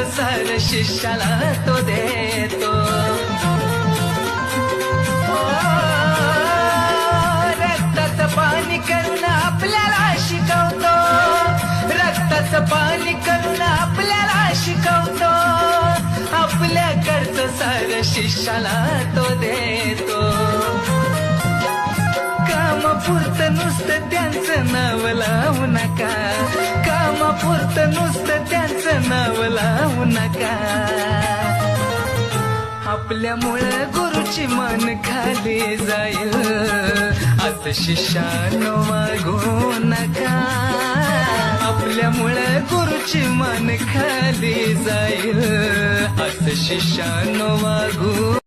सार शिष्याला तो देतो. रक्ताचं पाणी करून आपल्याला शिकवतो, रक्ताचं पाणी करून आपल्याला शिकवतो. आपल्याकडचं सार शिष्याला तो देतो. कामापुरतं नुसतं त्यांचं नाव लावू नका, कामापुरतं नुसतं त्यांचं नाव लावू नका. आपल्यामुळं गुरुची मन खाली जाईल, असं शिष्यानो वागू नका. आपल्यामुळं गुरुची मन खाली जाईल, असं शिष्यानो वागू